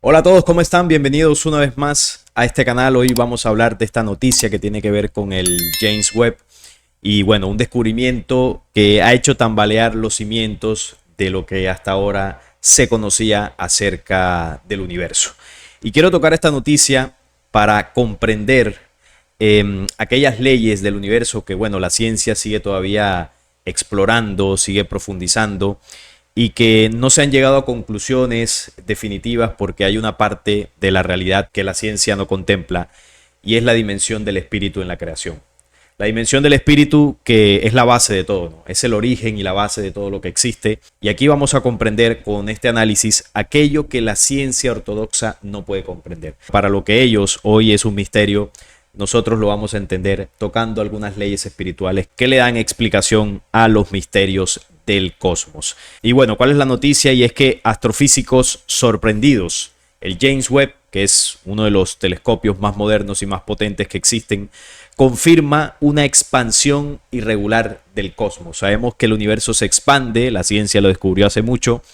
Hola a todos, ¿cómo están? Bienvenidos una vez más a este canal. Hoy vamos a hablar de esta noticia que tiene que ver con el James Webb y bueno, un descubrimiento que ha hecho tambalear los cimientos de lo que hasta ahora se conocía acerca del universo. Y quiero tocar esta noticia para comprender aquellas leyes del universo que bueno, la ciencia sigue todavía explorando, sigue profundizando y que no se han llegado a conclusiones definitivas porque hay una parte de la realidad que la ciencia no contempla y es la dimensión del espíritu en la creación. La dimensión del espíritu que es la base de todo, ¿no? Es el origen y la base de todo lo que existe. Y aquí vamos a comprender con este análisis aquello que la ciencia ortodoxa no puede comprender. Para lo que ellos hoy es un misterio, nosotros lo vamos a entender tocando algunas leyes espirituales que le dan explicación a los misterios del cosmos. Y bueno, ¿cuál es la noticia? Y es que astrofísicos sorprendidos, el James Webb, que es uno de los telescopios más modernos y más potentes que existen, confirma una expansión irregular del cosmos. Sabemos que el universo se expande, la ciencia lo descubrió hace mucho,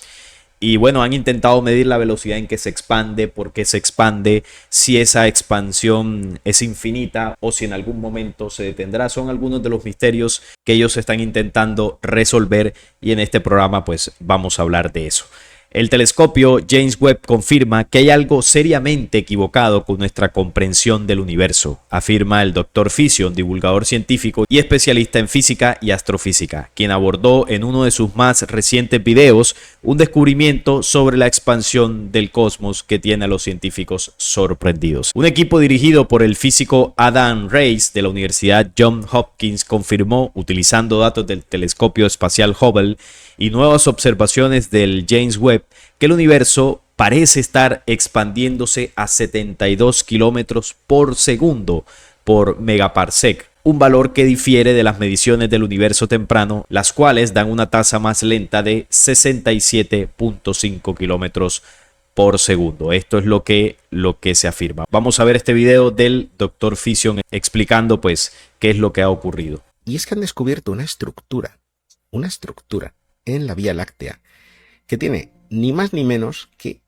y bueno, han intentado medir la velocidad en que se expande, por qué se expande, si esa expansión es infinita o si en algún momento se detendrá. Son algunos de los misterios que ellos están intentando resolver y en este programa pues vamos a hablar de eso. El telescopio James Webb confirma que hay algo seriamente equivocado con nuestra comprensión del universo, afirma el Dr. Fission, divulgador científico y especialista en física y astrofísica, quien abordó en uno de sus más recientes videos un descubrimiento sobre la expansión del cosmos que tiene a los científicos sorprendidos. Un equipo dirigido por el físico Adam Riess de la Universidad Johns Hopkins confirmó, utilizando datos del telescopio espacial Hubble y nuevas observaciones del James Webb, que el universo parece estar expandiéndose a 72 kilómetros por segundo por megaparsec, un valor que difiere de las mediciones del universo temprano, las cuales dan una tasa más lenta de 67.5 kilómetros por segundo. Esto es lo que se afirma. Vamos a ver este video del Dr. Fission explicando pues qué es lo que ha ocurrido. Y es que han descubierto una estructura en la Vía Láctea que tiene ni más ni menos que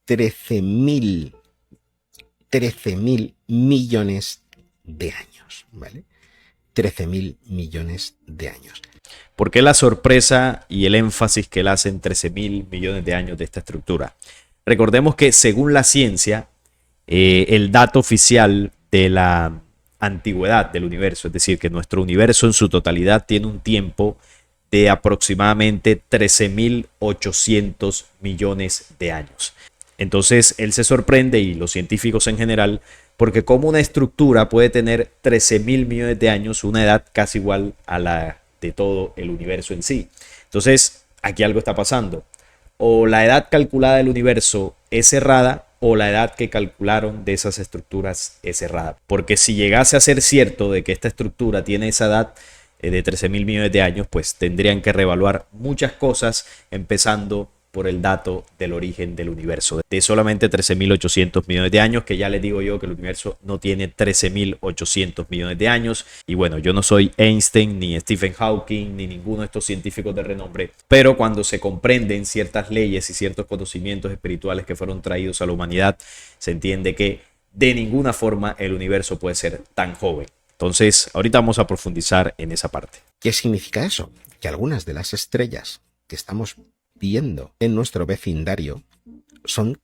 13.000 millones de años, ¿vale? 13.000 millones de años. ¿Por qué la sorpresa y el énfasis que le hacen 13.000 millones de años de esta estructura? Recordemos que según la ciencia, el dato oficial de la antigüedad del universo, es decir, que nuestro universo en su totalidad tiene un tiempo de aproximadamente 13.800 millones de años. Entonces él se sorprende, y los científicos en general, porque como una estructura puede tener 13.000 millones de años, una edad casi igual a la de todo el universo en sí. Entonces aquí algo está pasando. O la edad calculada del universo es errada, o la edad que calcularon de esas estructuras es errada. Porque si llegase a ser cierto de que esta estructura tiene esa edad de 13.000 millones de años, pues tendrían que reevaluar muchas cosas, empezando por el dato del origen del universo, de solamente 13.800 millones de años, que ya les digo yo que el universo no tiene 13.800 millones de años. Y bueno, yo no soy Einstein, ni Stephen Hawking, ni ninguno de estos científicos de renombre, pero cuando se comprenden ciertas leyes y ciertos conocimientos espirituales que fueron traídos a la humanidad, se entiende que de ninguna forma el universo puede ser tan joven. Entonces, ahorita vamos a profundizar en esa parte. ¿Qué significa eso? Que algunas de las estrellas que estamos viendo en nuestro vecindario son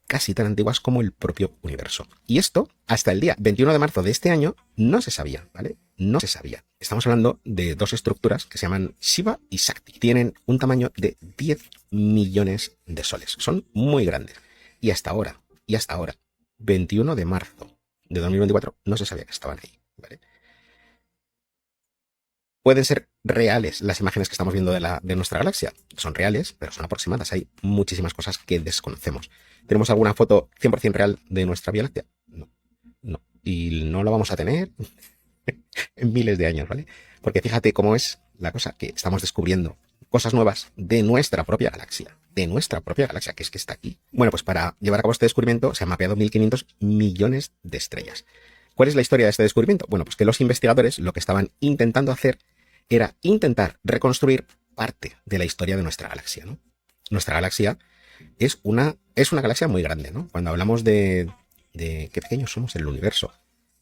casi tan antiguas como el propio universo. Y esto, hasta el día 21 de marzo de este año, no se sabía, ¿vale? No se sabía. Estamos hablando de dos estructuras que se llaman Shiva y Shakti. Tienen un tamaño de 10 millones de soles. Son muy grandes. Y hasta ahora, 21 de marzo de 2024, no se sabía que estaban ahí, ¿vale? Pueden ser reales las imágenes que estamos viendo de nuestra galaxia. Son reales, pero son aproximadas. Hay muchísimas cosas que desconocemos. ¿Tenemos alguna foto 100% real de nuestra Vía Láctea? No. Y no la vamos a tener en miles de años, ¿vale? Porque fíjate cómo es la cosa, que estamos descubriendo cosas nuevas de nuestra propia galaxia. Que es que está aquí. Bueno, pues para llevar a cabo este descubrimiento se han mapeado 1.500 millones de estrellas. ¿Cuál es la historia de este descubrimiento? Bueno, pues que los investigadores lo que estaban intentando hacer era intentar reconstruir parte de la historia de nuestra galaxia, ¿no? Nuestra galaxia Es una galaxia muy grande, ¿no? Cuando hablamos de qué pequeños somos en el universo.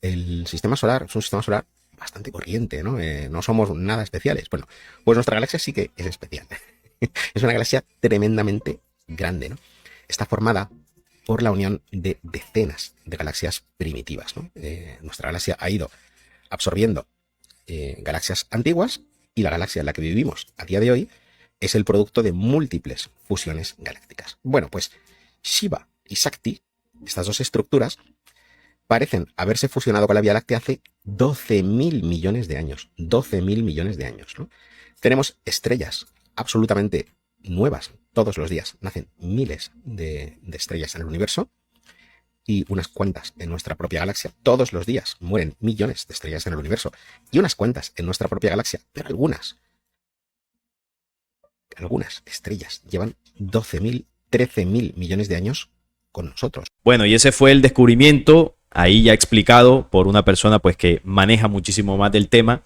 El sistema solar es un sistema solar bastante corriente, ¿no? No somos nada especiales. Bueno, pues nuestra galaxia sí que es especial. Es una galaxia tremendamente grande, ¿no? Está formada por la unión de decenas de galaxias primitivas, ¿no? Nuestra galaxia ha ido absorbiendo galaxias antiguas y la galaxia en la que vivimos a día de hoy es el producto de múltiples fusiones galácticas. Bueno, pues Shiva y Shakti, estas dos estructuras, parecen haberse fusionado con la Vía Láctea hace 12.000 millones de años. 12.000 millones de años, ¿no? Tenemos estrellas absolutamente nuevas todos los días. Nacen miles de estrellas en el universo y unas cuantas en nuestra propia galaxia. Todos los días mueren millones de estrellas en el universo y unas cuantas en nuestra propia galaxia, pero algunas estrellas llevan 12.000, 13.000 millones de años con nosotros. Bueno, y ese fue el descubrimiento, ahí ya explicado por una persona pues que maneja muchísimo más del tema,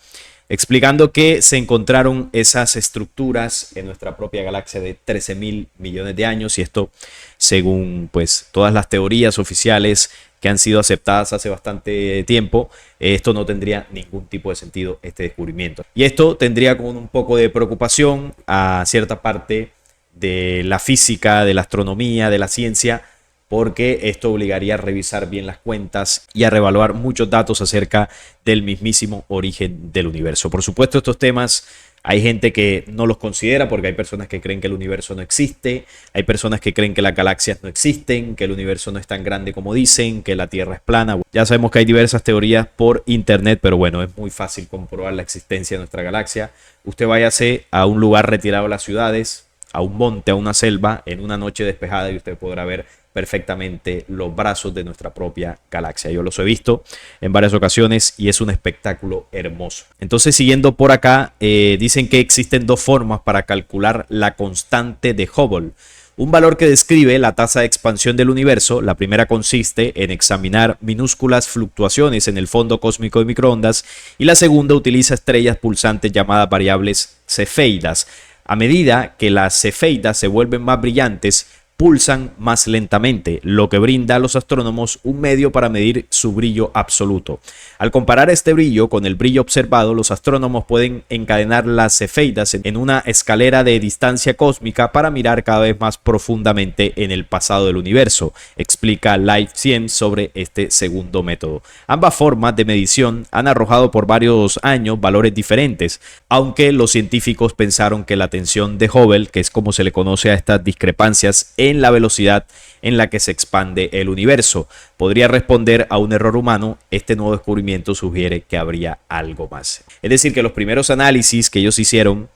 explicando que se encontraron esas estructuras en nuestra propia galaxia de 13.000 millones de años, y esto según pues todas las teorías oficiales que han sido aceptadas hace bastante tiempo, esto no tendría ningún tipo de sentido, este descubrimiento. Y esto tendría con un poco de preocupación a cierta parte de la física, de la astronomía, de la ciencia, porque esto obligaría a revisar bien las cuentas y a reevaluar muchos datos acerca del mismísimo origen del universo. Por supuesto, estos temas hay gente que no los considera porque hay personas que creen que el universo no existe, hay personas que creen que las galaxias no existen, que el universo no es tan grande como dicen, que la Tierra es plana. Ya sabemos que hay diversas teorías por internet, pero bueno, es muy fácil comprobar la existencia de nuestra galaxia. Usted váyase a un lugar retirado de las ciudades, a un monte, a una selva, en una noche despejada, y usted podrá ver perfectamente los brazos de nuestra propia galaxia. Yo los he visto en varias ocasiones y es un espectáculo hermoso. Entonces, siguiendo por acá, dicen que existen dos formas para calcular la constante de Hubble. Un valor que describe la tasa de expansión del universo. La primera consiste en examinar minúsculas fluctuaciones en el fondo cósmico de microondas, y la segunda utiliza estrellas pulsantes llamadas variables cefeidas. A medida que las cefeidas se vuelven más brillantes, pulsan más lentamente, lo que brinda a los astrónomos un medio para medir su brillo absoluto. Al comparar este brillo con el brillo observado, los astrónomos pueden encadenar las cefeidas en una escalera de distancia cósmica para mirar cada vez más profundamente en el pasado del universo, explica Life Science sobre este segundo método. Ambas formas de medición han arrojado por varios años valores diferentes, aunque los científicos pensaron que la tensión de Hubble, que es como se le conoce a estas discrepancias en la velocidad en la que se expande el universo, podría responder a un error humano. Este nuevo descubrimiento sugiere que habría algo más. Es decir, que los primeros análisis que ellos hicieron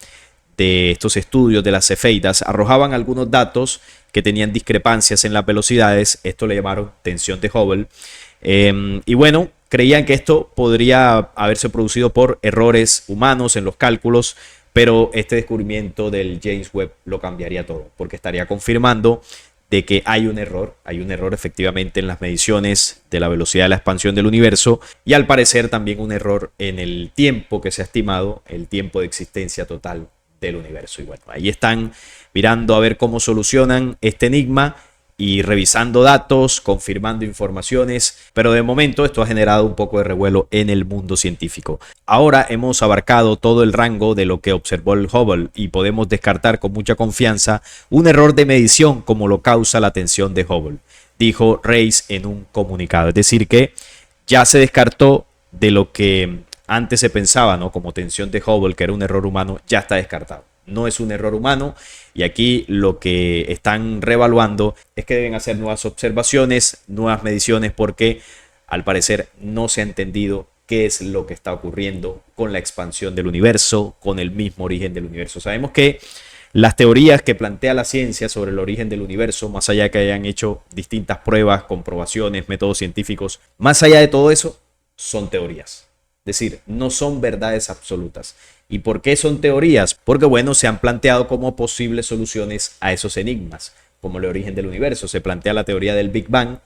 de estos estudios de las cefeidas arrojaban algunos datos que tenían discrepancias en las velocidades. Esto le llamaron tensión de Hubble. Y bueno, creían que esto podría haberse producido por errores humanos en los cálculos, pero este descubrimiento del James Webb lo cambiaría todo, porque estaría confirmando de que hay un error efectivamente en las mediciones de la velocidad de la expansión del universo, y al parecer también un error en el tiempo que se ha estimado, el tiempo de existencia total del universo. Y bueno, ahí están mirando a ver cómo solucionan este enigma y revisando datos, confirmando informaciones, pero de momento esto ha generado un poco de revuelo en el mundo científico. Ahora hemos abarcado todo el rango de lo que observó el Hubble y podemos descartar con mucha confianza un error de medición como lo causa la tensión de Hubble, dijo Reis en un comunicado. Es decir, que ya se descartó de lo que antes se pensaba, ¿no?, como tensión de Hubble, que era un error humano, ya está descartado. No es un error humano, y aquí lo que están reevaluando es que deben hacer nuevas observaciones, nuevas mediciones, porque al parecer no se ha entendido qué es lo que está ocurriendo con la expansión del universo, con el mismo origen del universo. Sabemos que las teorías que plantea la ciencia sobre el origen del universo, más allá de que hayan hecho distintas pruebas, comprobaciones, métodos científicos, más allá de todo eso, son teorías. Es decir, no son verdades absolutas. ¿Y por qué son teorías? Porque, bueno, se han planteado como posibles soluciones a esos enigmas, como el origen del universo. Se plantea la teoría del Big Bang,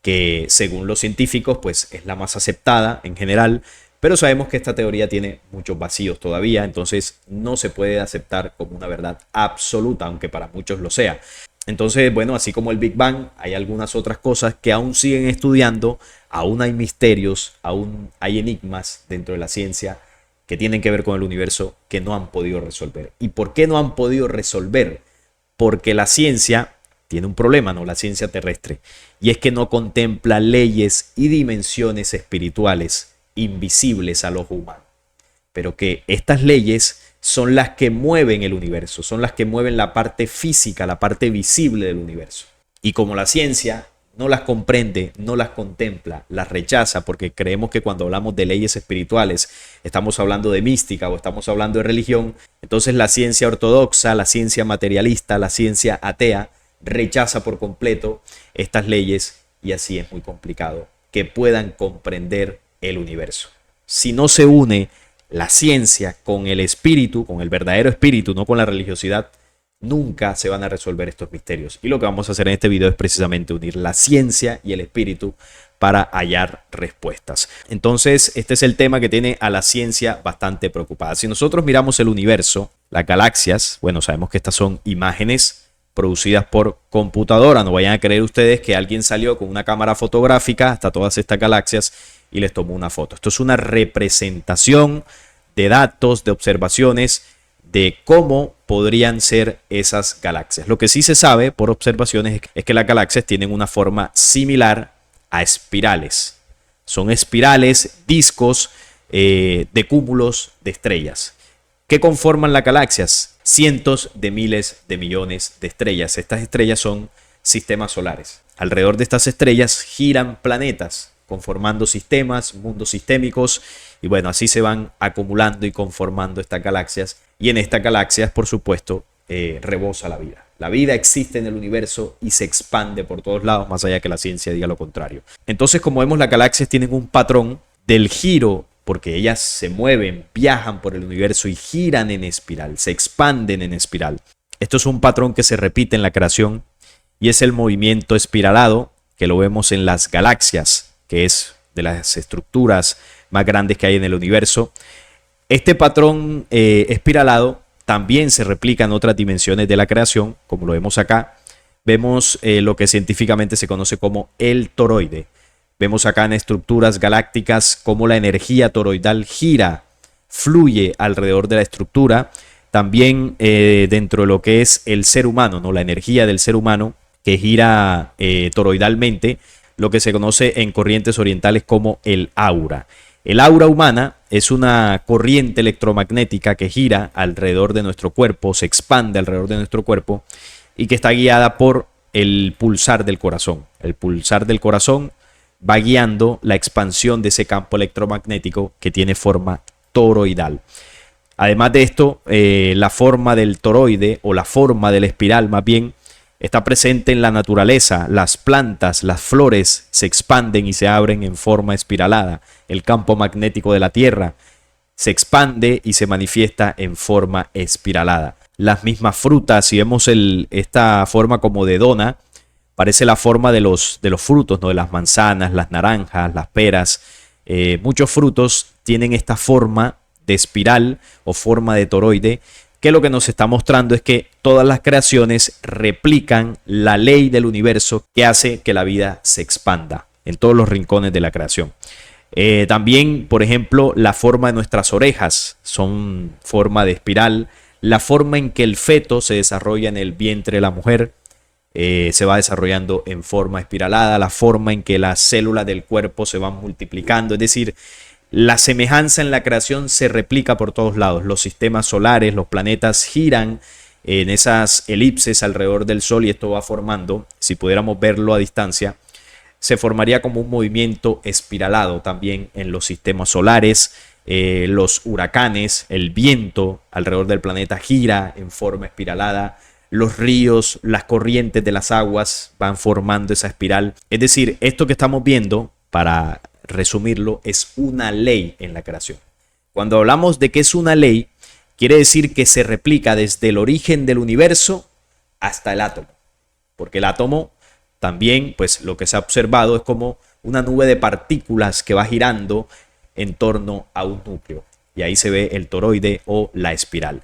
que según los científicos, pues es la más aceptada en general, Pero sabemos que esta teoría tiene muchos vacíos todavía, entonces no se puede aceptar como una verdad absoluta, aunque para muchos lo sea. Entonces, bueno, así como el Big Bang, hay algunas otras cosas que aún siguen estudiando, aún hay misterios, aún hay enigmas dentro de la ciencia que tienen que ver con el universo que no han podido resolver. ¿Y por qué no han podido resolver? Porque la ciencia tiene un problema, ¿no? La ciencia terrestre. Y es que no contempla leyes y dimensiones espirituales invisibles al ojo humano. Pero que estas leyes son las que mueven el universo, son las que mueven la parte física, la parte visible del universo. Y como la ciencia no las comprende, no las contempla, las rechaza, porque creemos que cuando hablamos de leyes espirituales estamos hablando de mística o estamos hablando de religión, entonces la ciencia ortodoxa, la ciencia materialista, la ciencia atea rechaza por completo estas leyes y así es muy complicado que puedan comprender el universo. Si no se une la ciencia con el espíritu, con el verdadero espíritu, no con la religiosidad, nunca se van a resolver estos misterios. Y lo que vamos a hacer en este video es precisamente unir la ciencia y el espíritu para hallar respuestas. Entonces, este es el tema que tiene a la ciencia bastante preocupada. Si nosotros miramos el universo, las galaxias, bueno, sabemos que estas son imágenes producidas por computadora. No vayan a creer ustedes que alguien salió con una cámara fotográfica hasta todas estas galaxias y les tomó una foto. Esto es una representación de datos, de observaciones de cómo podrían ser esas galaxias. Lo que sí se sabe por observaciones es que las galaxias tienen una forma similar a espirales. Son espirales, discos de cúmulos de estrellas. ¿Qué conforman las galaxias? Cientos de miles de millones de estrellas. Estas estrellas son sistemas solares. Alrededor de estas estrellas giran planetas, conformando sistemas, mundos sistémicos, y bueno, así se van acumulando y conformando estas galaxias. Y en estas galaxias, por supuesto, rebosa la vida. La vida existe en el universo y se expande por todos lados, más allá que la ciencia diga lo contrario. Entonces, como vemos, las galaxias tienen un patrón del giro, porque ellas se mueven, viajan por el universo y giran en espiral, se expanden en espiral. Esto es un patrón que se repite en la creación y es el movimiento espiralado que lo vemos en las galaxias, que es de las estructuras más grandes que hay en el universo. Este patrón espiralado también se replica en otras dimensiones de la creación, como lo vemos acá. Vemos lo que científicamente se conoce como el toroide. Vemos acá en estructuras galácticas cómo la energía toroidal gira, fluye alrededor de la estructura. También dentro de lo que es el ser humano, ¿no? La energía del ser humano que gira toroidalmente, lo que se conoce en corrientes orientales como el aura. El aura humana es una corriente electromagnética que gira alrededor de nuestro cuerpo, se expande alrededor de nuestro cuerpo y que está guiada por el pulsar del corazón. El pulsar del corazón va guiando la expansión de ese campo electromagnético que tiene forma toroidal. Además de esto, la forma del toroide o la forma de la espiral más bien está presente en la naturaleza. Las plantas, las flores se expanden y se abren en forma espiralada. El campo magnético de la Tierra se expande y se manifiesta en forma espiralada. Las mismas frutas, si vemos esta forma como de dona, parece la forma de los frutos, ¿no? De las manzanas, las naranjas, las peras. Muchos frutos tienen esta forma de espiral o forma de toroide, que lo que nos está mostrando es que todas las creaciones replican la ley del universo que hace que la vida se expanda en todos los rincones de la creación. También, por ejemplo, la forma de nuestras orejas son forma de espiral. La forma en que el feto se desarrolla en el vientre de la mujer se va desarrollando en forma espiralada. La forma en que las células del cuerpo se van multiplicando, es decir, la semejanza en la creación se replica por todos lados. Los sistemas solares, los planetas giran en esas elipses alrededor del Sol y esto va formando, si pudiéramos verlo a distancia, se formaría como un movimiento espiralado también en los sistemas solares. Los huracanes, el viento alrededor del planeta gira en forma espiralada. Los ríos, las corrientes de las aguas van formando esa espiral. Es decir, esto que estamos viendo, para resumirlo, es una ley en la creación. Cuando hablamos de que es una ley, quiere decir que se replica desde el origen del universo hasta el átomo. Porque el átomo también, pues lo que se ha observado es como una nube de partículas que va girando en torno a un núcleo. Y ahí se ve el toroide o la espiral.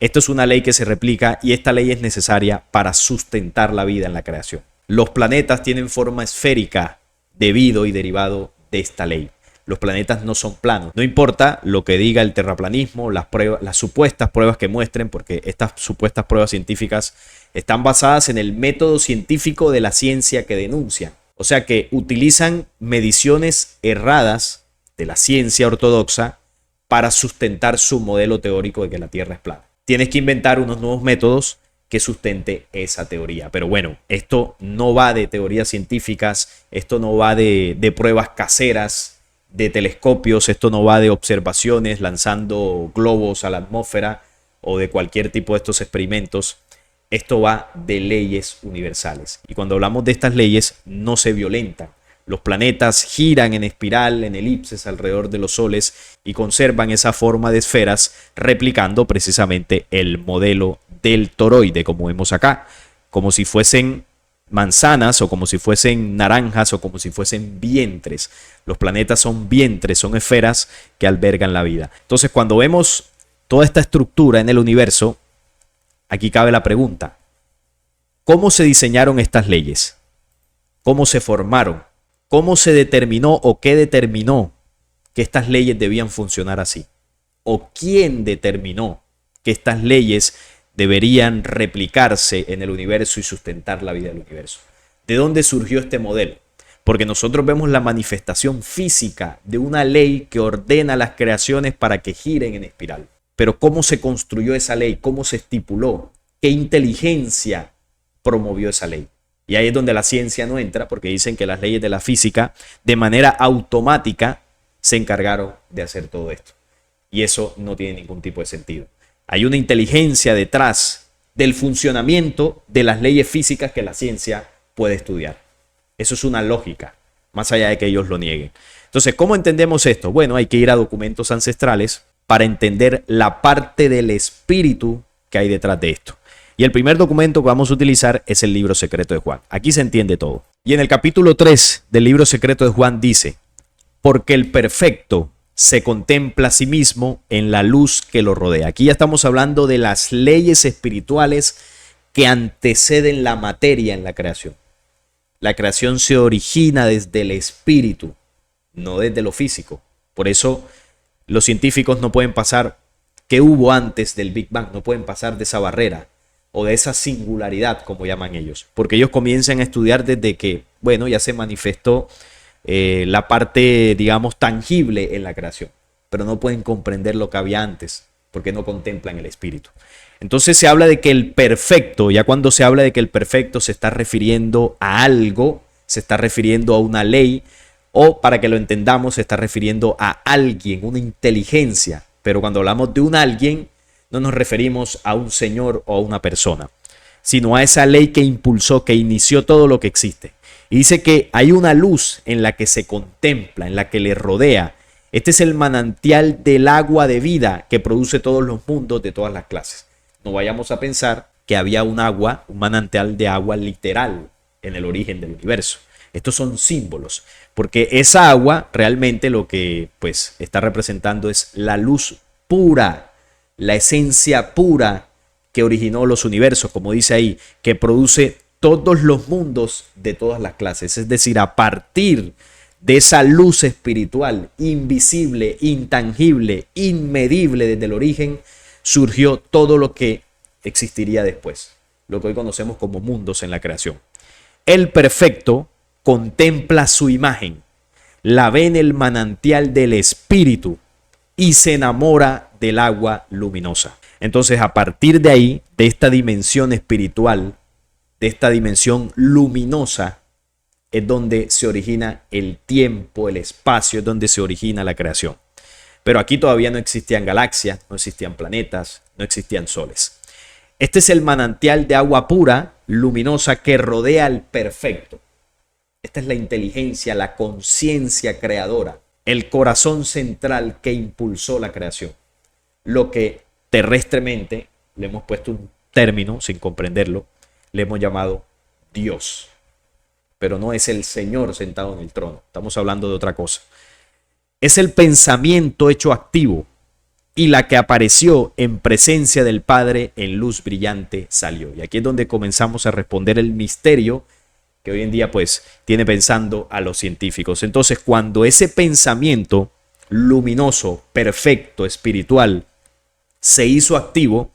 Esto es una ley que se replica y esta ley es necesaria para sustentar la vida en la creación. Los planetas tienen forma esférica debido y derivado de esta ley. Los planetas no son planos. No importa lo que diga el terraplanismo, las supuestas pruebas que muestren, porque estas supuestas pruebas científicas están basadas en el método científico de la ciencia que denuncian. O sea que utilizan mediciones erradas de la ciencia ortodoxa para sustentar su modelo teórico de que la Tierra es plana. Tienes que inventar unos nuevos métodos que sustente esa teoría. Pero bueno, esto no va de teorías científicas, esto no va de pruebas caseras, de telescopios, esto no va de observaciones lanzando globos a la atmósfera o de cualquier tipo de estos experimentos. Esto va de leyes universales. Y cuando hablamos de estas leyes, no se violentan. Los planetas giran en espiral, en elipses alrededor de los soles y conservan esa forma de esferas, replicando precisamente el modelo del toroide, como vemos acá, como si fuesen manzanas o como si fuesen naranjas o como si fuesen vientres. Los planetas son vientres, son esferas que albergan la vida. Entonces, cuando vemos toda esta estructura en el universo, aquí cabe la pregunta: ¿cómo se diseñaron estas leyes? ¿Cómo se formaron? ¿Cómo se determinó o qué determinó que estas leyes debían funcionar así? ¿O quién determinó que estas leyes deberían replicarse en el universo y sustentar la vida del universo? ¿De dónde surgió este modelo? Porque nosotros vemos la manifestación física de una ley que ordena las creaciones para que giren en espiral. Pero ¿cómo se construyó esa ley? ¿Cómo se estipuló? ¿Qué inteligencia promovió esa ley? Y ahí es donde la ciencia no entra, porque dicen que las leyes de la física de manera automática se encargaron de hacer todo esto. Y eso no tiene ningún tipo de sentido. Hay una inteligencia detrás del funcionamiento de las leyes físicas que la ciencia puede estudiar. Eso es una lógica, más allá de que ellos lo nieguen. Entonces, ¿cómo entendemos esto? Bueno, hay que ir a documentos ancestrales para entender la parte del espíritu que hay detrás de esto. Y el primer documento que vamos a utilizar es el libro secreto de Juan. Aquí se entiende todo. Y en el capítulo 3 del libro secreto de Juan dice: porque el perfecto se contempla a sí mismo en la luz que lo rodea. Aquí ya estamos hablando de las leyes espirituales que anteceden la materia en la creación. La creación se origina desde el espíritu, no desde lo físico. Por eso los científicos no pueden pasar qué hubo antes del Big Bang, no pueden pasar de esa barrera o de esa singularidad, como llaman ellos, porque ellos comienzan a estudiar desde que, bueno, ya se manifestó la parte, digamos, tangible en la creación, pero no pueden comprender lo que había antes, porque no contemplan el espíritu. Entonces se habla de que el perfecto, ya cuando se habla de que el perfecto se está refiriendo a algo, se está refiriendo a una ley, o para que lo entendamos, se está refiriendo a alguien, una inteligencia, pero cuando hablamos de un alguien, no nos referimos a un señor o a una persona, sino a esa ley que impulsó, que inició todo lo que existe. Y dice que hay una luz en la que se contempla, en la que le rodea. Este es el manantial del agua de vida que produce todos los mundos de todas las clases. No vayamos a pensar que había un agua, un manantial de agua literal en el origen del universo. Estos son símbolos, porque esa agua realmente lo que pues está representando es la luz pura, la esencia pura que originó los universos, como dice ahí, que produce todos los mundos de todas las clases. Es decir, a partir de esa luz espiritual, invisible, intangible, inmedible desde el origen, surgió todo lo que existiría después, lo que hoy conocemos como mundos en la creación. El perfecto contempla su imagen, la ve en el manantial del espíritu y se enamora del agua luminosa. Entonces, a partir de ahí, de esta dimensión espiritual, de esta dimensión luminosa, es donde se origina el tiempo, el espacio, es donde se origina la creación. Pero aquí todavía no existían galaxias, no existían planetas, no existían soles. Este es el manantial de agua pura, luminosa, que rodea al perfecto. Esta es la inteligencia, la conciencia creadora, el corazón central que impulsó la creación. Lo que terrestremente le hemos puesto un término sin comprenderlo, le hemos llamado Dios. Pero no es el Señor sentado en el trono. Estamos hablando de otra cosa. es el pensamiento hecho activo, y la que apareció en presencia del Padre en luz brillante salió. Y aquí es donde comenzamos a responder el misterio que hoy en día pues tiene pensando a los científicos. Entonces, cuando ese pensamiento luminoso, perfecto, espiritual, se hizo activo,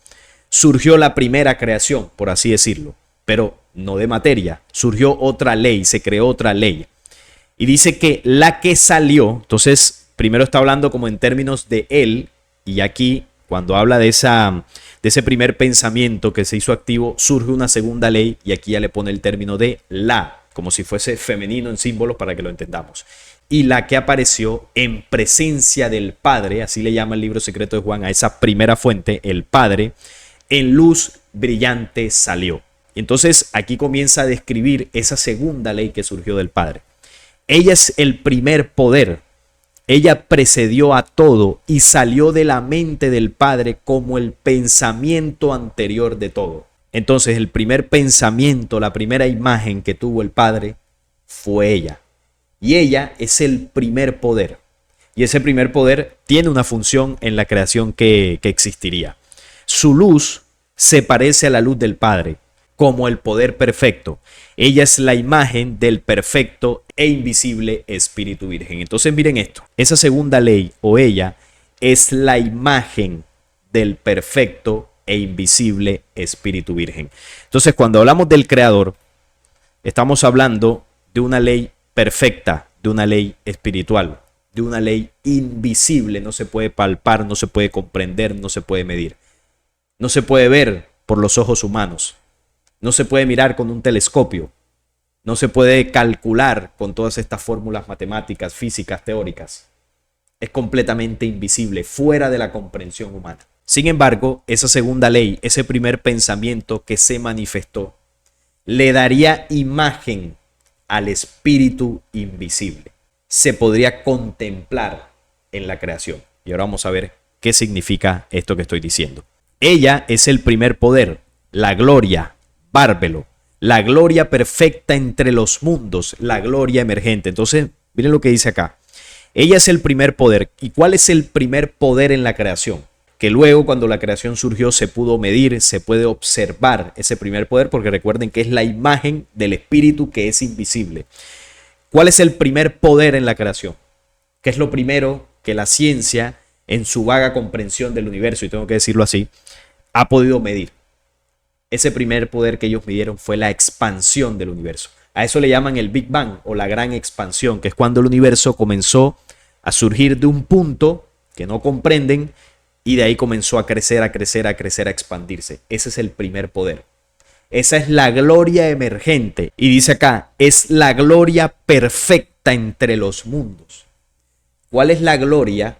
surgió la primera creación, por así decirlo, pero no de materia. Surgió otra ley, se creó otra ley. Y dice que la que salió, entonces primero está hablando como en términos de él, y aquí cuando habla de ese primer pensamiento que se hizo activo, surge una segunda ley, y aquí ya le pone el término de la, como si fuese femenino en símbolos para que lo entendamos. Y la que apareció en presencia del Padre, así le llama el libro secreto de Juan a esa primera fuente, el Padre, en luz brillante salió. Entonces aquí comienza a describir esa segunda ley que surgió del Padre. Ella es el primer poder. Ella precedió a todo y salió de la mente del Padre como el pensamiento anterior de todo. Entonces el primer pensamiento, la primera imagen que tuvo el Padre fue ella. Y ella es el primer poder. Y ese primer poder tiene una función en la creación que existiría. Su luz se parece a la luz del Padre, como el poder perfecto. Ella es la imagen del perfecto e invisible Espíritu Virgen. Entonces miren esto, esa segunda ley o ella es la imagen del perfecto e invisible Espíritu Virgen. Entonces cuando hablamos del Creador, estamos hablando de una ley perfecta, de una ley espiritual, de una ley invisible, no se puede palpar, no se puede comprender, no se puede medir. No se puede ver por los ojos humanos. No se puede mirar con un telescopio. No se puede calcular con todas estas fórmulas matemáticas, físicas, teóricas. Es completamente invisible, fuera de la comprensión humana. Sin embargo, esa segunda ley, ese primer pensamiento que se manifestó, le daría imagen al espíritu invisible. Se podría contemplar en la creación. Y ahora vamos a ver qué significa esto que estoy diciendo. Ella es el primer poder, la gloria, bárbelo, la gloria perfecta entre los mundos, la gloria emergente. Entonces, miren lo que dice acá. Ella es el primer poder. ¿Y cuál es el primer poder en la creación? Que luego, cuando la creación surgió, se pudo medir, se puede observar ese primer poder, porque recuerden que es la imagen del espíritu que es invisible. ¿Cuál es el primer poder en la creación? ¿Qué es lo primero que la ciencia, en su vaga comprensión del universo, y tengo que decirlo así, ha podido medir? Ese primer poder que ellos midieron fue la expansión del universo. A eso le llaman el Big Bang o la gran expansión, que es cuando el universo comenzó a surgir de un punto que no comprenden y de ahí comenzó a crecer, a crecer, a crecer, a expandirse. Ese es el primer poder. Esa es la gloria emergente. Y dice acá, es la gloria perfecta entre los mundos. ¿Cuál es la gloria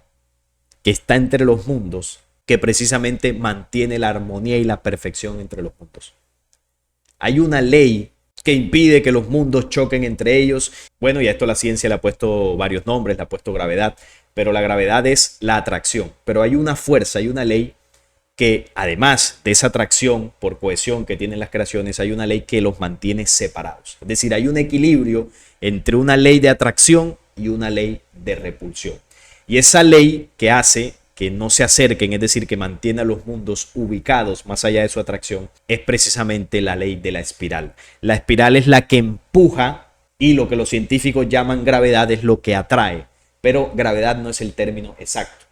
que está entre los mundos que precisamente mantiene la armonía y la perfección entre los mundos? Hay una ley que impide que los mundos choquen entre ellos. Bueno, y a esto la ciencia le ha puesto varios nombres, le ha puesto gravedad, pero la gravedad es la atracción. Pero hay una fuerza, hay una ley que además de esa atracción por cohesión que tienen las creaciones, hay una ley que los mantiene separados. Es decir, hay un equilibrio entre una ley de atracción y una ley de repulsión. Y esa ley que hace que no se acerquen, es decir, que mantiene a los mundos ubicados más allá de su atracción, es precisamente la ley de la espiral. La espiral es la que empuja y lo que los científicos llaman gravedad es lo que atrae. Pero gravedad no es el término exacto.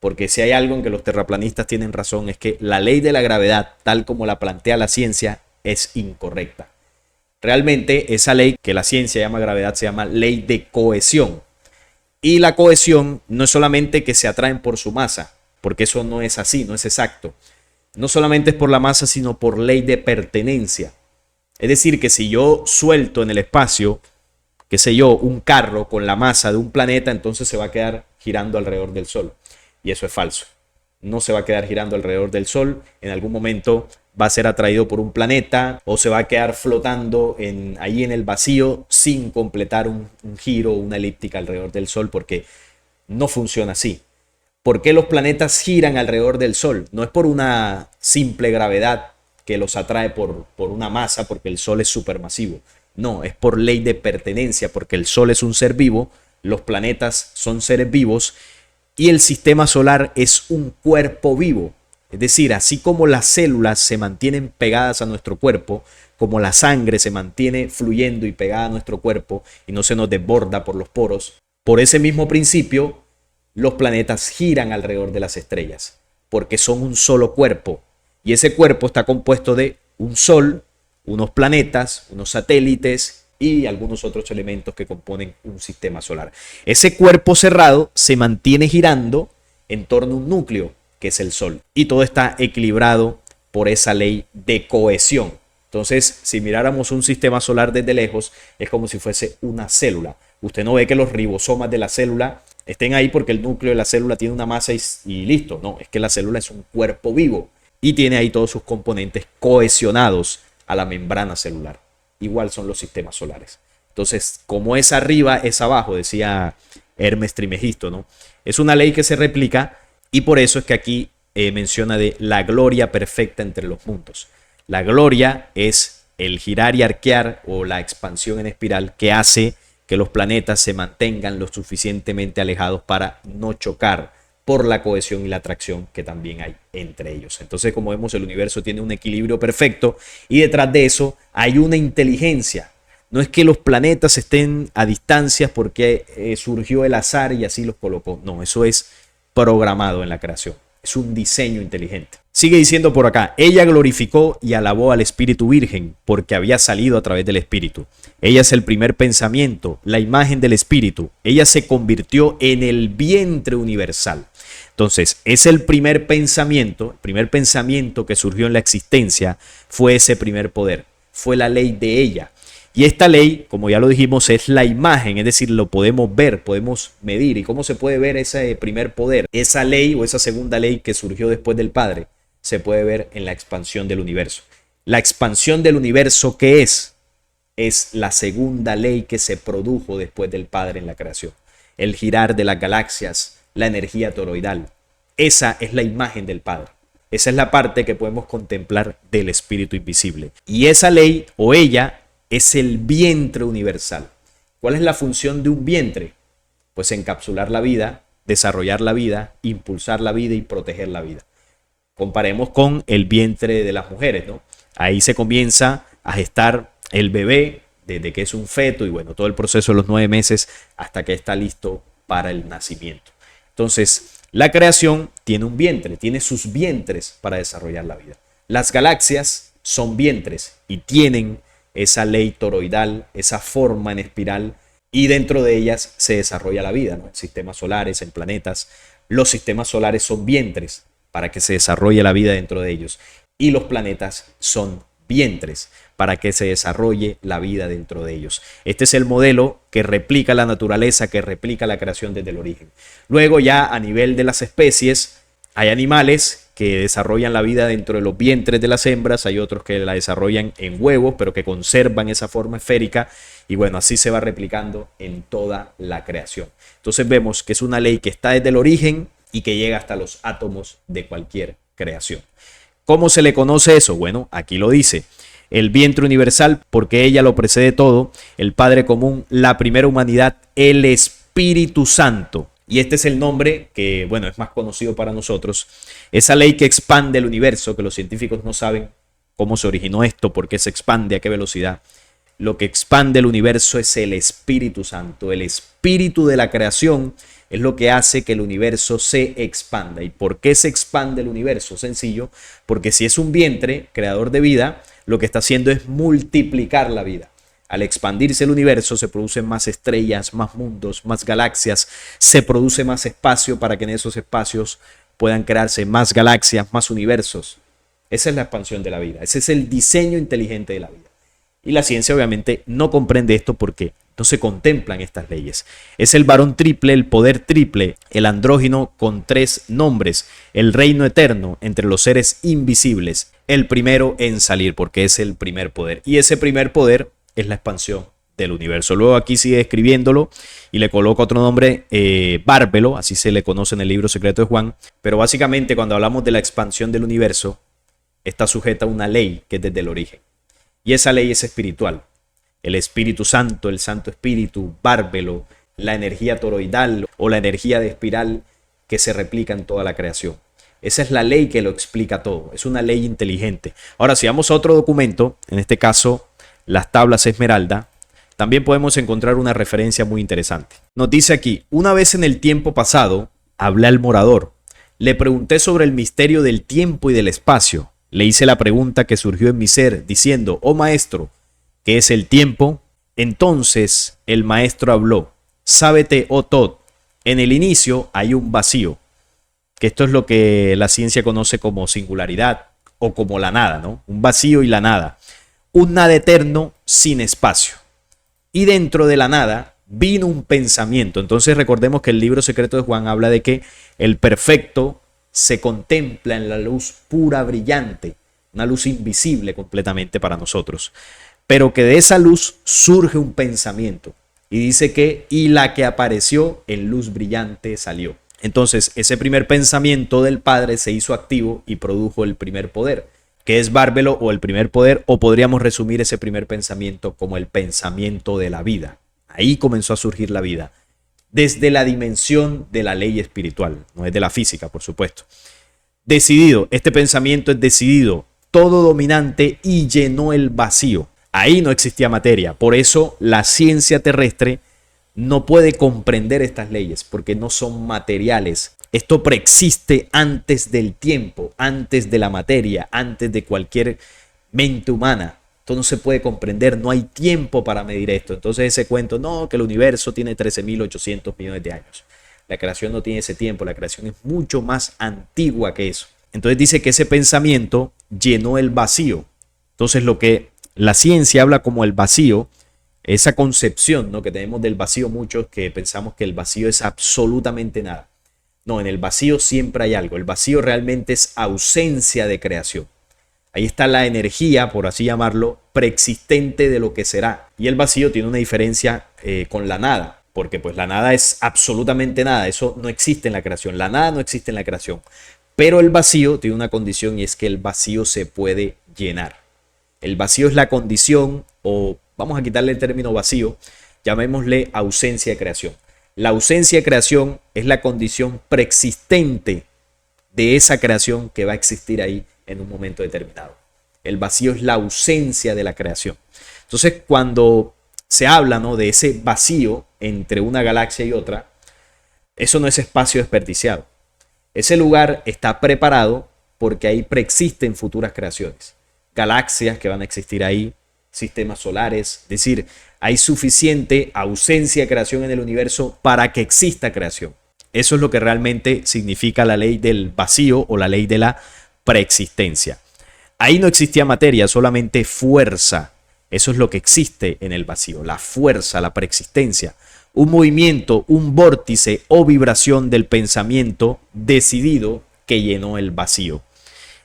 Porque si hay algo en que los terraplanistas tienen razón es que la ley de la gravedad, tal como la plantea la ciencia, es incorrecta. Realmente esa ley que la ciencia llama gravedad se llama ley de cohesión. Y la cohesión no es solamente que se atraen por su masa, porque eso no es así, no es exacto. No solamente es por la masa, sino por ley de pertenencia. Es decir, que si yo suelto en el espacio, qué sé yo, un carro con la masa de un planeta, entonces se va a quedar girando alrededor del Sol. Y eso es falso. No se va a quedar girando alrededor del Sol. En algún momento va a ser atraído por un planeta o se va a quedar flotando ahí en el vacío sin completar un giro o una elíptica alrededor del Sol, porque no funciona así. ¿Por qué los planetas giran alrededor del Sol? No es por una simple gravedad que los atrae por una masa, porque el Sol es supermasivo. No, es por ley de pertenencia, porque el Sol es un ser vivo, los planetas son seres vivos y el sistema solar es un cuerpo vivo. Es decir, así como las células se mantienen pegadas a nuestro cuerpo, como la sangre se mantiene fluyendo y pegada a nuestro cuerpo y no se nos desborda por los poros, por ese mismo principio, los planetas giran alrededor de las estrellas, porque son un solo cuerpo. Y ese cuerpo está compuesto de un sol, unos planetas, unos satélites y algunos otros elementos que componen un sistema solar. Ese cuerpo cerrado se mantiene girando en torno a un núcleo, que es el Sol. Y todo está equilibrado por esa ley de cohesión. Entonces, si miráramos un sistema solar desde lejos, es como si fuese una célula. Usted no ve que los ribosomas de la célula estén ahí porque el núcleo de la célula tiene una masa y listo. No, es que la célula es un cuerpo vivo y tiene ahí todos sus componentes cohesionados a la membrana celular. Igual son los sistemas solares. Entonces, como es arriba, es abajo, decía Hermes Trismegisto, ¿no? Es una ley que se replica y por eso es que aquí menciona de la gloria perfecta entre los mundos. La gloria es el girar y arquear o la expansión en espiral que hace que los planetas se mantengan lo suficientemente alejados para no chocar por la cohesión y la atracción que también hay entre ellos. Entonces, como vemos, el universo tiene un equilibrio perfecto y detrás de eso hay una inteligencia. No es que los planetas estén a distancias porque surgió el azar y así los colocó. No, eso es programado en la creación. Es un diseño inteligente. Sigue diciendo por acá, ella glorificó y alabó al Espíritu Virgen porque había salido a través del Espíritu. Ella es el primer pensamiento, la imagen del Espíritu. Ella se convirtió en el vientre universal. Entonces, es el primer pensamiento que surgió en la existencia fue ese primer poder, fue la ley de ella. Y esta ley, como ya lo dijimos, es la imagen, es decir, lo podemos ver, podemos medir. ¿Y cómo se puede ver ese primer poder? Esa ley o esa segunda ley que surgió después del Padre se puede ver en la expansión del universo. La expansión del universo, ¿qué es? Es la segunda ley que se produjo después del Padre en la creación. El girar de las galaxias, la energía toroidal. Esa es la imagen del Padre. Esa es la parte que podemos contemplar del Espíritu invisible. Y esa ley o ella es el vientre universal. ¿Cuál es la función de un vientre? Pues encapsular la vida, desarrollar la vida, impulsar la vida y proteger la vida. Comparemos con el vientre de las mujeres, ¿no? Ahí se comienza a gestar el bebé desde que es un feto y bueno, todo el proceso de los 9 meses hasta que está listo para el nacimiento. Entonces, la creación tiene un vientre, tiene sus vientres para desarrollar la vida. Las galaxias son vientres y tienen esa ley toroidal, esa forma en espiral, y dentro de ellas se desarrolla la vida, ¿no? En sistemas solares, en planetas. Los sistemas solares son vientres para que se desarrolle la vida dentro de ellos, y los planetas son vientres para que se desarrolle la vida dentro de ellos. Este es el modelo que replica la naturaleza, que replica la creación desde el origen. Luego ya a nivel de las especies, hay animales que desarrollan la vida dentro de los vientres de las hembras, hay otros que la desarrollan en huevos, pero que conservan esa forma esférica, y bueno, así se va replicando en toda la creación. Entonces vemos que es una ley que está desde el origen y que llega hasta los átomos de cualquier creación. ¿Cómo se le conoce eso? Bueno, aquí lo dice. El vientre universal, porque ella lo precede todo, el Padre común, la primera humanidad, el Espíritu Santo. Y este es el nombre que, bueno, es más conocido para nosotros. Esa ley que expande el universo, que los científicos no saben cómo se originó esto, por qué se expande, a qué velocidad. Lo que expande el universo es el Espíritu Santo. El espíritu de la creación es lo que hace que el universo se expanda. ¿Y por qué se expande el universo? Sencillo, porque si es un vientre creador de vida, lo que está haciendo es multiplicar la vida. Al expandirse el universo se producen más estrellas, más mundos, más galaxias, se produce más espacio para que en esos espacios puedan crearse más galaxias, más universos. Esa es la expansión de la vida, ese es el diseño inteligente de la vida. Y la ciencia obviamente no comprende esto porque no se contemplan estas leyes. Es el varón triple, el poder triple, el andrógino con 3 nombres, el reino eterno entre los seres invisibles, el primero en salir porque es el primer poder. Y ese primer poder es la expansión del universo. Luego aquí sigue escribiéndolo y le coloca otro nombre, Bárbelo, así se le conoce en el libro secreto de Juan. Pero básicamente cuando hablamos de la expansión del universo, está sujeta a una ley que es desde el origen. Y esa ley es espiritual. El Espíritu Santo, el Santo Espíritu, Bárbelo, la energía toroidal o la energía de espiral que se replica en toda la creación. Esa es la ley que lo explica todo. Es una ley inteligente. Ahora, si vamos a otro documento, en este caso, las tablas Esmeralda, también podemos encontrar una referencia muy interesante. Nos dice aquí: una vez en el tiempo pasado, habla el morador. Le pregunté sobre el misterio del tiempo y del espacio. Le hice la pregunta que surgió en mi ser, diciendo: oh maestro, ¿qué es el tiempo? Entonces el maestro habló: sábete, oh Tot, en el inicio hay un vacío, que esto es lo que la ciencia conoce como singularidad o como la nada, ¿no? Un vacío y la nada. Un nada eterno sin espacio. Y dentro de la nada vino un pensamiento. Entonces recordemos que el libro secreto de Juan habla de que el perfecto se contempla en la luz pura, brillante, una luz invisible completamente para nosotros, pero que de esa luz surge un pensamiento. Y dice que, y la que apareció en luz brillante salió. Entonces ese primer pensamiento del Padre se hizo activo y produjo el primer poder, que es Bárbelo o el primer poder, o podríamos resumir ese primer pensamiento como el pensamiento de la vida. Ahí comenzó a surgir la vida, desde la dimensión de la ley espiritual, no es de la física, por supuesto. Decidido, este pensamiento es decidido, todo dominante, y llenó el vacío. Ahí no existía materia, por eso la ciencia terrestre no puede comprender estas leyes, porque no son materiales. Esto preexiste antes del tiempo, antes de la materia, antes de cualquier mente humana. Esto no se puede comprender, no hay tiempo para medir esto. Entonces ese cuento, no, que el universo tiene 13.800 millones de años. La creación no tiene ese tiempo, la creación es mucho más antigua que eso. Entonces dice que ese pensamiento llenó el vacío. Entonces lo que la ciencia habla como el vacío, esa concepción, ¿no?, que tenemos del vacío, muchos que pensamos que el vacío es absolutamente nada. No, en el vacío siempre hay algo. El vacío realmente es ausencia de creación. Ahí está la energía, por así llamarlo, preexistente de lo que será. Y el vacío tiene una diferencia con la nada, porque pues la nada es absolutamente nada. Eso no existe en la creación. La nada no existe en la creación. Pero el vacío tiene una condición, y es que el vacío se puede llenar. El vacío es la condición, o vamos a quitarle el término vacío, llamémosle ausencia de creación. La ausencia de creación es la condición preexistente de esa creación que va a existir ahí en un momento determinado. El vacío es la ausencia de la creación. Entonces, cuando se habla, ¿no?, de ese vacío entre una galaxia y otra, eso no es espacio desperdiciado. Ese lugar está preparado porque ahí preexisten futuras creaciones. Galaxias que van a existir ahí, sistemas solares, es decir, hay suficiente ausencia de creación en el universo para que exista creación. Eso es lo que realmente significa la ley del vacío o la ley de la preexistencia. Ahí no existía materia, solamente fuerza. Eso es lo que existe en el vacío, la fuerza, la preexistencia. Un movimiento, un vórtice o vibración del pensamiento decidido que llenó el vacío.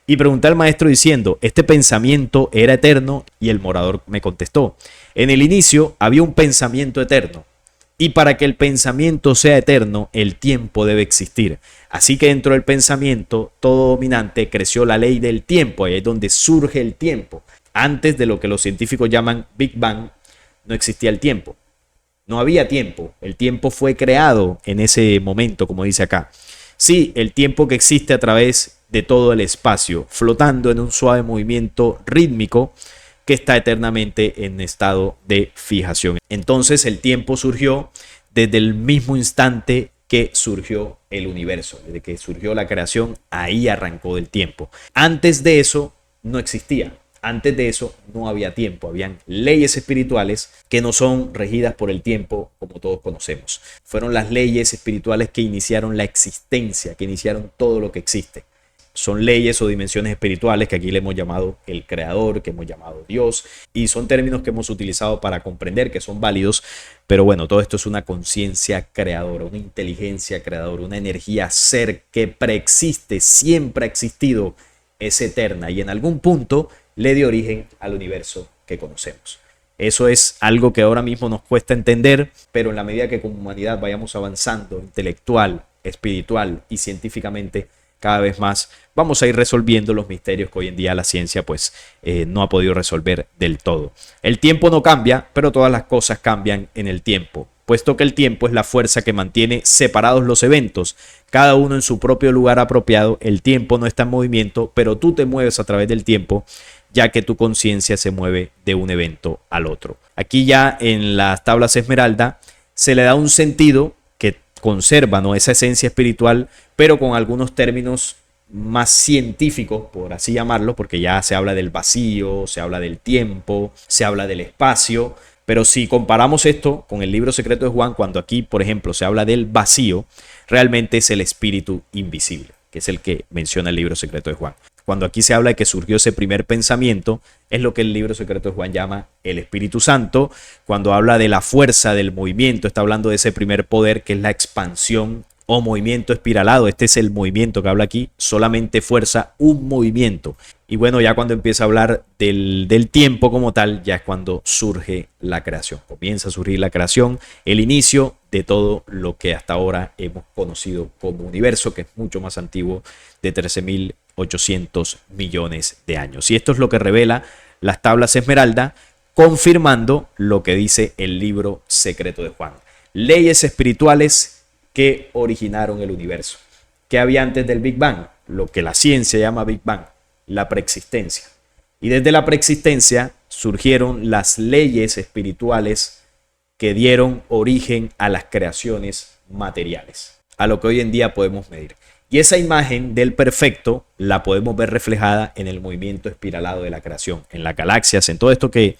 Y pregunté al maestro diciendo: ¿este pensamiento era eterno? Y el morador me contestó: en el inicio había un pensamiento eterno. Y para que el pensamiento sea eterno, el tiempo debe existir. Así que dentro del pensamiento, todo dominante, creció la ley del tiempo. Ahí es donde surge el tiempo. Antes de lo que los científicos llaman Big Bang, no existía el tiempo. No había tiempo. El tiempo fue creado en ese momento, como dice acá. Sí, el tiempo que existe a través de todo el espacio, flotando en un suave movimiento rítmico que está eternamente en estado de fijación. Entonces el tiempo surgió desde el mismo instante que surgió el universo, desde que surgió la creación, ahí arrancó el tiempo. Antes de eso no existía. Antes de eso no había tiempo, habían leyes espirituales que no son regidas por el tiempo como todos conocemos. Fueron las leyes espirituales que iniciaron la existencia, que iniciaron todo lo que existe. Son leyes o dimensiones espirituales que aquí le hemos llamado el creador, que hemos llamado Dios, y son términos que hemos utilizado para comprender que son válidos, pero bueno, todo esto es una conciencia creadora, una inteligencia creadora, una energía ser que preexiste, siempre ha existido, es eterna y en algún punto le dio origen al universo que conocemos. Eso es algo que ahora mismo nos cuesta entender, pero en la medida que como humanidad vayamos avanzando intelectual, espiritual y científicamente, cada vez más vamos a ir resolviendo los misterios que hoy en día la ciencia pues no ha podido resolver del todo. El tiempo no cambia, pero todas las cosas cambian en el tiempo. puesto que el tiempo es la fuerza que mantiene separados los eventos, cada uno en su propio lugar apropiado. El tiempo no está en movimiento, pero tú te mueves a través del tiempo, ya que tu conciencia se mueve de un evento al otro. Aquí ya en las tablas Esmeralda se le da un sentido que conserva, ¿no?, esa esencia espiritual, pero con algunos términos más científicos, por así llamarlo, porque ya se habla del vacío, se habla del tiempo, se habla del espacio. Pero si comparamos esto con el libro secreto de Juan, cuando aquí, por ejemplo, se habla del vacío, realmente es el espíritu invisible, que es el que menciona el libro secreto de Juan. Cuando aquí se habla de que surgió ese primer pensamiento, es lo que el libro secreto de Juan llama el Espíritu Santo. Cuando habla de la fuerza del movimiento, está hablando de ese primer poder que es la expansión o movimiento espiralado. Este es el movimiento que habla aquí, solamente fuerza, un movimiento. Y bueno, ya cuando empieza a hablar del tiempo como tal, ya es cuando surge la creación. Comienza a surgir la creación, el inicio de todo lo que hasta ahora hemos conocido como universo, que es mucho más antiguo, de 13.800 millones de años. Y esto es lo que revela las tablas Esmeralda, confirmando lo que dice el libro secreto de Juan. Leyes espirituales que originaron el universo. ¿Qué había antes del Big Bang? Lo que la ciencia llama Big Bang, la preexistencia. Y desde la preexistencia surgieron las leyes espirituales que dieron origen a las creaciones materiales, a lo que hoy en día podemos medir. Y esa imagen del perfecto la podemos ver reflejada en el movimiento espiralado de la creación, en las galaxias, en todo esto que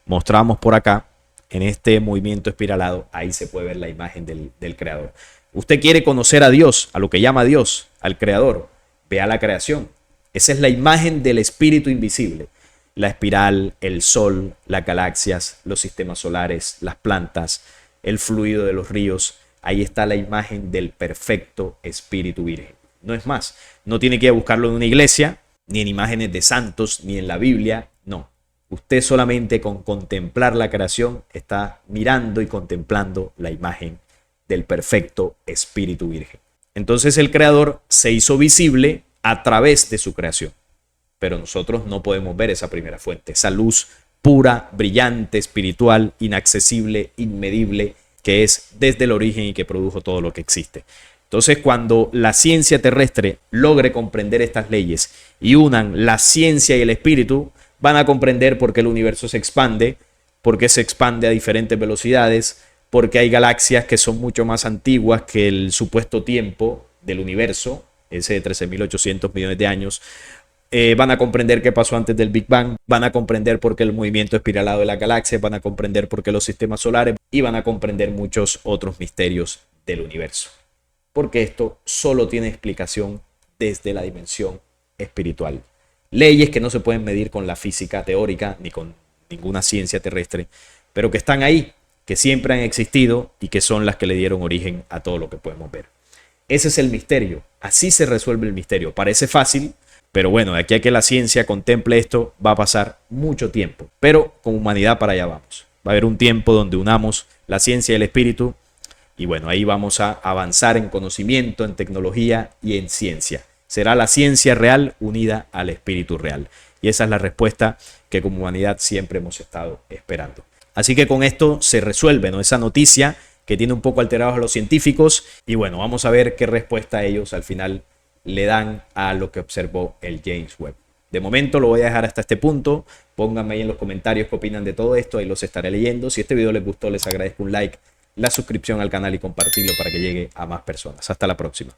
mostramos por acá. En este movimiento espiralado, ahí se puede ver la imagen del creador. Usted quiere conocer a Dios, a lo que llama Dios, al creador, vea la creación. Esa es la imagen del espíritu invisible. La espiral, el sol, las galaxias, los sistemas solares, las plantas, el fluido de los ríos. Ahí está la imagen del perfecto espíritu virgen. No es más, no tiene que ir a buscarlo en una iglesia, ni en imágenes de santos, ni en la Biblia, no. Usted solamente con contemplar la creación está mirando y contemplando la imagen del perfecto espíritu virgen. Entonces el creador se hizo visible a través de su creación, pero nosotros no podemos ver esa primera fuente, esa luz pura, brillante, espiritual, inaccesible, inmedible, que es desde el origen y que produjo todo lo que existe. Entonces, cuando la ciencia terrestre logre comprender estas leyes y unan la ciencia y el espíritu, van a comprender por qué el universo se expande, por qué se expande a diferentes velocidades, porque hay galaxias que son mucho más antiguas que el supuesto tiempo del universo, ese de 13.800 millones de años. Van a comprender qué pasó antes del Big Bang, van a comprender por qué el movimiento espiralado de la galaxia, van a comprender por qué los sistemas solares y van a comprender muchos otros misterios del universo. Porque esto solo tiene explicación desde la dimensión espiritual. Leyes que no se pueden medir con la física teórica ni con ninguna ciencia terrestre, pero que están ahí, que siempre han existido y que son las que le dieron origen a todo lo que podemos ver. Ese es el misterio. Así se resuelve el misterio. Parece fácil, pero bueno, de aquí a que la ciencia contemple esto va a pasar mucho tiempo. Pero con humanidad para allá vamos. Va a haber un tiempo donde unamos la ciencia y el espíritu. Y bueno, ahí vamos a avanzar en conocimiento, en tecnología y en ciencia. Será la ciencia real unida al espíritu real. Y esa es la respuesta que como humanidad siempre hemos estado esperando. Así que con esto se resuelve, ¿no?, esa noticia que tiene un poco alterados a los científicos. Y bueno, vamos a ver qué respuesta ellos al final le dan a lo que observó el James Webb. De momento lo voy a dejar hasta este punto. Pónganme ahí en los comentarios qué opinan de todo esto. Ahí los estaré leyendo. Si este video les gustó, les agradezco un like, la suscripción al canal y compartirlo para que llegue a más personas. Hasta la próxima.